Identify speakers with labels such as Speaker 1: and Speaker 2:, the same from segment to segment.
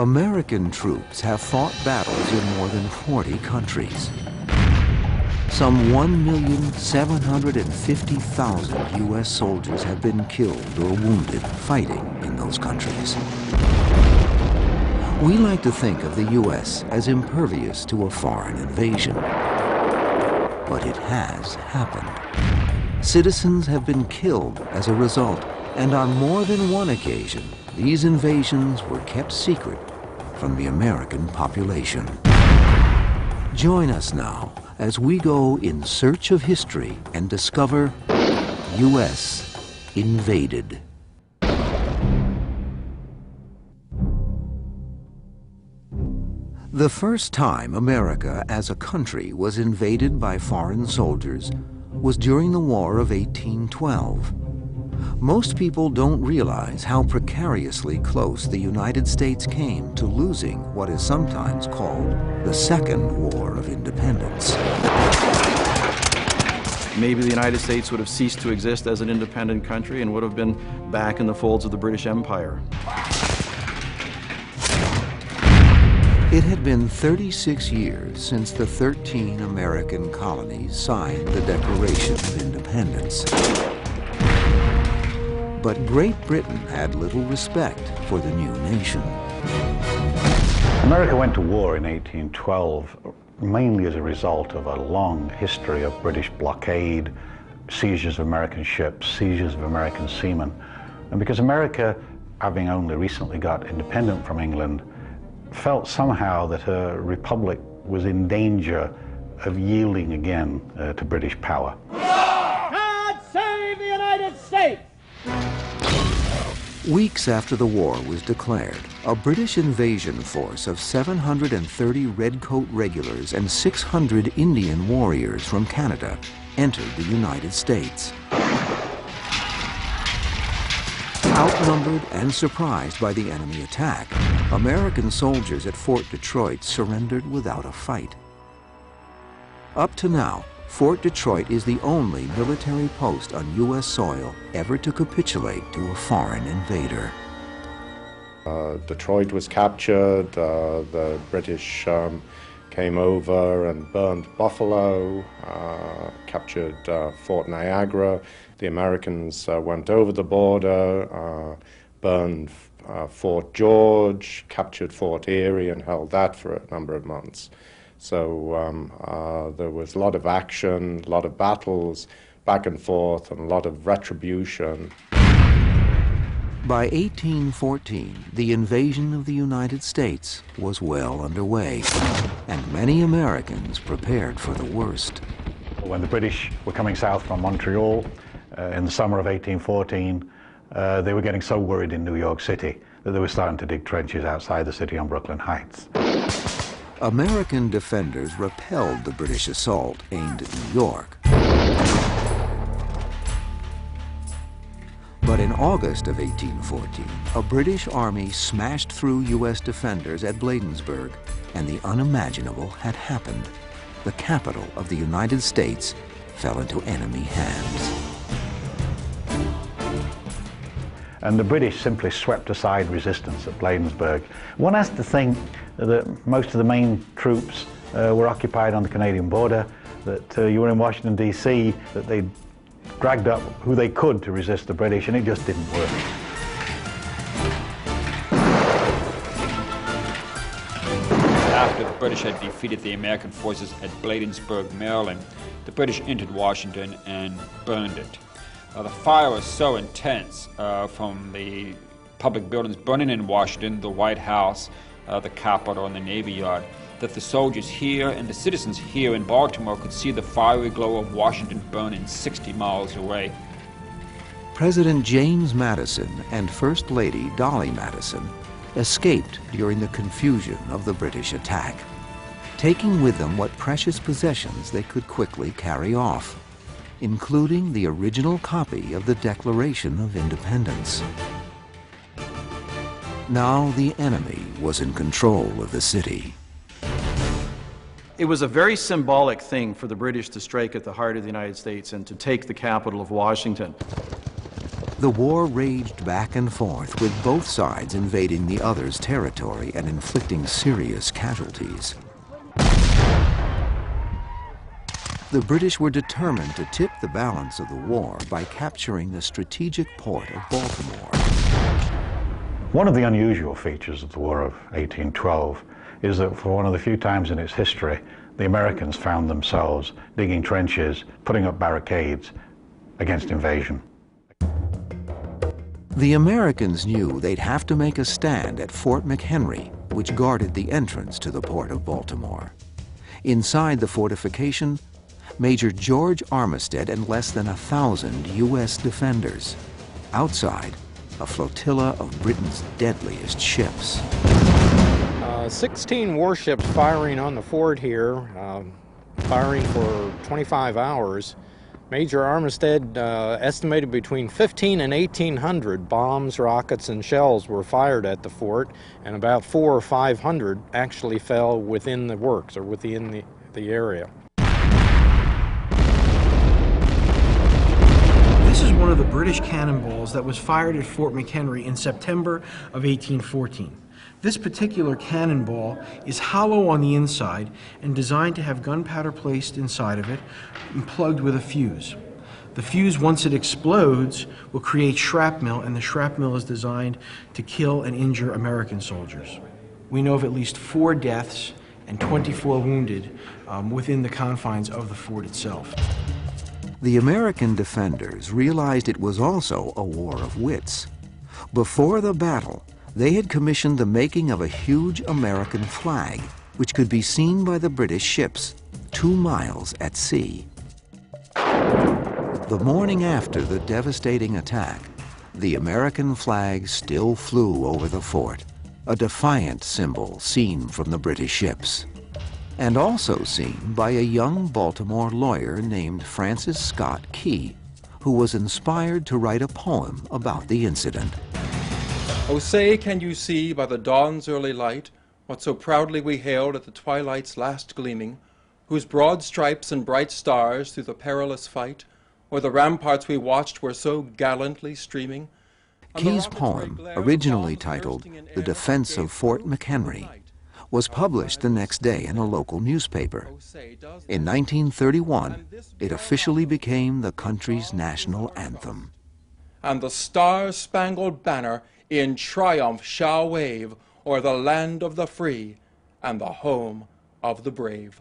Speaker 1: American troops have fought battles in more than 40 countries. Some 1,750,000 U.S. soldiers have been killed or wounded fighting in those countries. We like to think of the U.S. as impervious to a foreign invasion. But it has happened. Citizens have been killed as a result, and on more than one occasion, these invasions were kept secret from the American population. Join us now as we go in search of history and discover U.S. invaded. The first time America as a country was invaded by foreign soldiers was during the War of 1812. Most people don't realize how precariously close the United States came to losing what is sometimes called the Second War of Independence.
Speaker 2: Maybe the United States would have ceased to exist as an independent country and would have been back in the folds of the British Empire.
Speaker 1: It had been 36 years since the 13 American colonies signed the Declaration of Independence. But Great Britain had little respect for the new nation.
Speaker 3: America went to war in 1812 mainly as a result of a long history of British blockade, seizures of American ships, seizures of American seamen. And because America, having only recently got independent from England, felt somehow that her republic was in danger of yielding again to British power.
Speaker 4: God save the United States!
Speaker 1: Weeks after the war was declared, a British invasion force of 730 Redcoat regulars and 600 Indian warriors from Canada entered the United States. Outnumbered and surprised by the enemy attack, American soldiers at Fort Detroit surrendered without a fight. Up to now, Fort Detroit is the only military post on U.S. soil ever to capitulate to a foreign invader.
Speaker 5: Detroit was captured, the British came over and burned Buffalo, captured Fort Niagara. The Americans went over the border, burned Fort George, captured Fort Erie and held that for a number of months. So there was a lot of action, a lot of battles back and forth, and a lot of retribution.
Speaker 1: By 1814, the invasion of the United States was well underway, and many Americans prepared for the worst.
Speaker 3: When the British were coming south from Montreal in the summer of 1814, they were getting so worried in New York City that they were starting to dig trenches outside the city on Brooklyn Heights.
Speaker 1: American defenders repelled the British assault aimed at New York. But in August of 1814, a British army smashed through U.S. defenders at Bladensburg, and the unimaginable had happened. The capital of the United States fell into enemy hands.
Speaker 3: And the British simply swept aside resistance at Bladensburg. One has to think that most of the main troops were occupied on the Canadian border, that you were in Washington, D.C., that they dragged up who they could to resist the British, and it just didn't work.
Speaker 6: After the British had defeated the American forces at Bladensburg, Maryland, the British entered Washington and burned it. The fire was so intense from the public buildings burning in Washington, the White House, the Capitol, and the Navy Yard, that the soldiers here and the citizens here in Baltimore could see the fiery glow of Washington burning 60 miles away.
Speaker 1: President James Madison and First Lady Dolly Madison escaped during the confusion of the British attack, taking with them what precious possessions they could quickly carry off, including the original copy of the Declaration of Independence. Now the enemy was in control of the city.
Speaker 2: It was a very symbolic thing for the British to strike at the heart of the United States and to take the capital of Washington.
Speaker 1: The war raged back and forth, with both sides invading the other's territory and inflicting serious casualties. The British were determined to tip the balance of the war by capturing the strategic port of Baltimore.
Speaker 3: One of the unusual features of the War of 1812 is that for one of the few times in its history, the Americans found themselves digging trenches, putting up barricades against invasion.
Speaker 1: The Americans knew they'd have to make a stand at Fort McHenry, which guarded the entrance to the port of Baltimore. Inside the fortification, Major George Armistead and less than 1,000 U.S. defenders. Outside, a flotilla of Britain's deadliest ships.
Speaker 7: 16 warships firing on the fort here, firing for 25 hours. Major Armistead estimated between 1,500 and 1,800 bombs, rockets, and shells were fired at the fort, and about 400 or 500 actually fell within the works or within the area.
Speaker 8: This is one of the British cannonballs that was fired at Fort McHenry in September of 1814. This particular cannonball is hollow on the inside and designed to have gunpowder placed inside of it and plugged with a fuse. The fuse, once it explodes, will create shrapnel, and the shrapnel is designed to kill and injure American soldiers. We know of at least 4 deaths and 24 wounded within the confines of the fort itself.
Speaker 1: The American defenders realized it was also a war of wits. Before the battle, they had commissioned the making of a huge American flag, which could be seen by the British ships 2 miles at sea. The morning after the devastating attack, the American flag still flew over the fort, a defiant symbol seen from the British ships, and also seen by a young Baltimore lawyer named Francis Scott Key, who was inspired to write a poem about the incident.
Speaker 9: Oh, say, can you see by the dawn's early light what so proudly we hailed at the twilight's last gleaming, whose broad stripes and bright stars through the perilous fight, where the ramparts we watched were so gallantly streaming?
Speaker 1: Key's poem, originally titled The Defense of Fort McHenry, was published the next day in a local newspaper. In 1931, it officially became the country's national anthem.
Speaker 9: And the star-spangled banner in triumph shall wave o'er the land of the free and the home of the brave.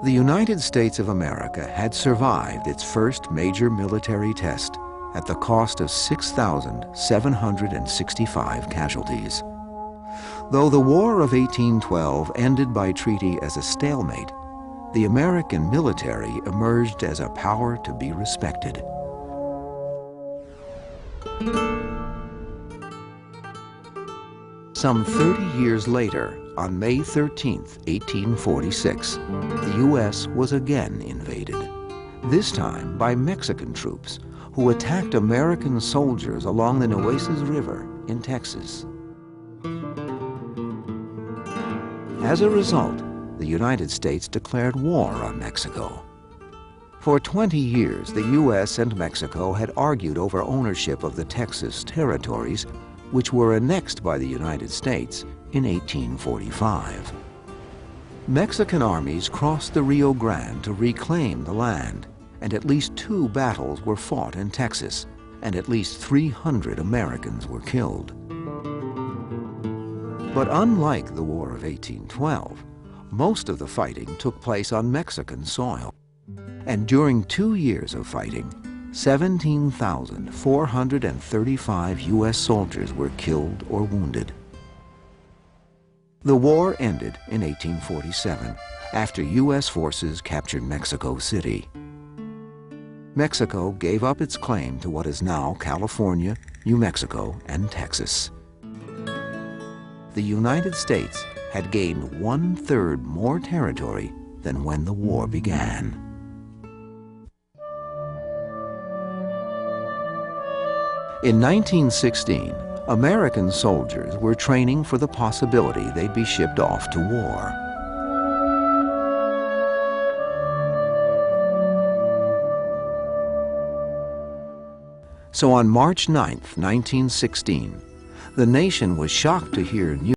Speaker 1: The United States of America had survived its first major military test at the cost of 6,765 casualties. Though the War of 1812 ended by treaty as a stalemate, the American military emerged as a power to be respected. Some 30 years later, on May 13, 1846, the U.S. was again invaded, this time by Mexican troops who attacked American soldiers along the Nueces River in Texas. As a result, the United States declared war on Mexico. For 20 years, the U.S. and Mexico had argued over ownership of the Texas territories, which were annexed by the United States in 1845. Mexican armies crossed the Rio Grande to reclaim the land, and at least 2 battles were fought in Texas, and at least 300 Americans were killed. But unlike the War of 1812, most of the fighting took place on Mexican soil. And during 2 years of fighting, 17,435 U.S. soldiers were killed or wounded. The war ended in 1847 after U.S. forces captured Mexico City. Mexico gave up its claim to what is now California, New Mexico, and Texas. The United States had gained 1/3 more territory than when the war began. In 1916, American soldiers were training for the possibility they'd be shipped off to war. So on March 9, 1916, the nation was shocked to hear news